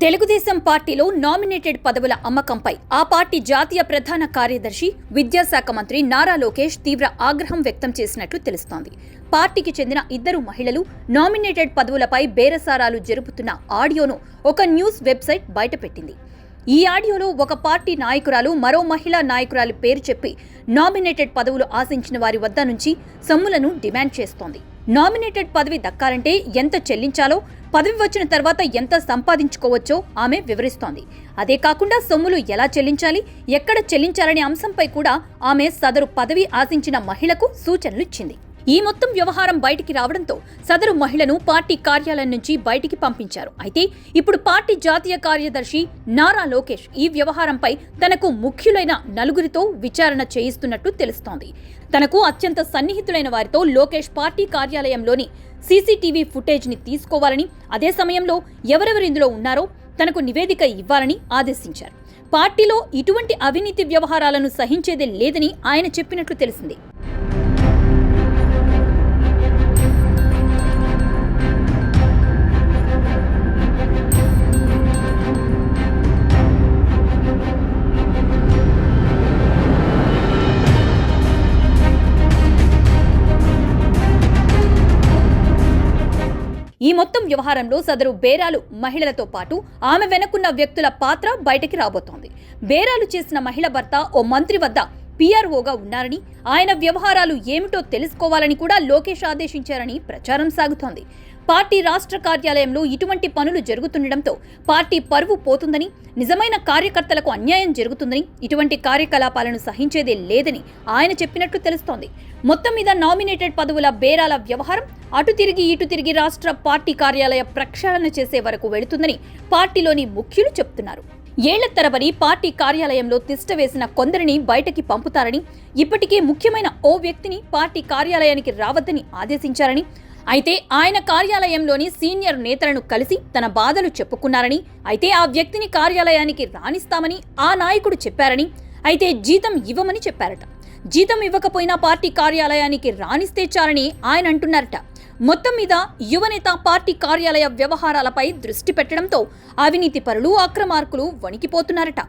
తెలుగుదేశం పార్టీలో నామినేటెడ్ పదవుల అమ్మకంపై ఆ పార్టీ జాతీయ ప్రధాన కార్యదర్శి విద్యాశాఖ మంత్రి నారా లోకేష్ తీవ్ర ఆగ్రహం వ్యక్తం చేసినట్లు తెలుస్తోంది. పార్టీకి చెందిన ఇద్దరు మహిళలు నామినేటెడ్ పదవులపై బేరసారాలు జరుపుతున్న ఆడియోను ఒక న్యూస్ వెబ్సైట్ బయటపెట్టింది. ఈ ఆడియోలో ఒక పార్టీ నాయకురాలు మరో మహిళా నాయకురాలి పేరు చెప్పి నామినేటెడ్ పదవులు ఆశించిన వారి వద్ద నుంచి సొమ్ములను డిమాండ్ చేస్తోంది. నామినేటెడ్ పదవి దక్కాలంటే ఎంత చెల్లించాలో, పదవి వచ్చిన తర్వాత ఎంత సంపాదించుకోవచ్చో ఆమె వివరిస్తోంది. అదే కాకుండా సొమ్ములు ఎలా చెల్లించాలి, ఎక్కడ చెల్లించాలనే అంశంపై కూడా ఆమె సదరు పదవి ఆశించిన మహిళకు సూచనలు ఇచ్చింది. ఈ మొత్తం వ్యవహారం బయటికి రావడంతో సదరు మహిళను పార్టీ కార్యాలయం నుంచి బయటికి పంపించారు. అయితే ఇప్పుడు పార్టీ జాతీయ కార్యదర్శి నారా లోకేష్ ఈ వ్యవహారంపై తనకు ముఖ్యులైన నలుగురితో విచారణ చేయిస్తున్నట్టు తెలుస్తోంది. తనకు అత్యంత సన్నిహితులైన వారితో లోకేష్ పార్టీ కార్యాలయంలోని సీసీటీవీ ఫుటేజ్ని తీసుకోవాలని, అదే సమయంలో ఎవరెవరు ఇందులో ఉన్నారో తనకు నివేదిక ఇవ్వాలని ఆదేశించారు. పార్టీలో ఇటువంటి అవినీతి వ్యవహారాలను సహించేదే లేదని ఆయన చెప్పినట్లు తెలిసింది. ఈ మొత్తం వ్యవహారంలో సదరు బేరాలు మహిళలతో పాటు ఆమె వెనుకున్న వ్యక్తుల పాత్ర బయటికి రాబోతోంది. బేరాలు చేసిన మహిళ భర్త ఓ మంత్రి వద్ద పీఆర్ఓగా ఉన్నారని, ఆయన వ్యవహారాలు ఏమిటో తెలుసుకోవాలని కూడా లోకేష్ ఆదేశించారని ప్రచారం సాగుతోంది. పార్టీ రాష్ట్ర కార్యాలయంలో ఇటువంటి పనులు జరుగుతుండటంతో పార్టీ పరువు పోతుందని, నిజమైన కార్యకర్తలకు అన్యాయం జరుగుతుందని, ఇటువంటి కార్యకలాపాలను సహించేదే లేదని ఆయన చెప్పినట్లు తెలుస్తోంది. మొత్తం మీద నామినేటెడ్ పదవుల బేరాల వ్యవహారం అటు తిరిగి ఇటు తిరిగి రాష్ట్ర పార్టీ కార్యాలయ ప్రక్షాళన చేసే వరకు వెళుతుందని పార్టీలోని ముఖ్యులు చెప్తున్నారు. ఏళ్ల తరబడి పార్టీ కార్యాలయంలో తిష్ట వేసిన కొందరిని బయటకి పంపుతారని, ఇప్పటికే ముఖ్యమైన ఓ వ్యక్తిని పార్టీ కార్యాలయానికి రావద్దని ఆదేశించారని, అయితే ఆయన కార్యాలయంలోని సీనియర్ నేతలను కలిసి తన బాధలు చెప్పుకున్నారని, అయితే ఆ వ్యక్తిని కార్యాలయానికి రాణిస్తామని ఆ నాయకుడు చెప్పారని, అయితే జీతం ఇవ్వమని చెప్పారట. జీతం ఇవ్వకపోయినా పార్టీ కార్యాలయానికి రాణిస్తే చాలని ఆయన అంటున్నారట. మొత్తం మీద యువనేత పార్టీ కార్యాలయ వ్యవహారాలపై దృష్టి పెట్టడంతో అవినీతి పరులు, అక్రమార్కులు వణికిపోతున్నారట.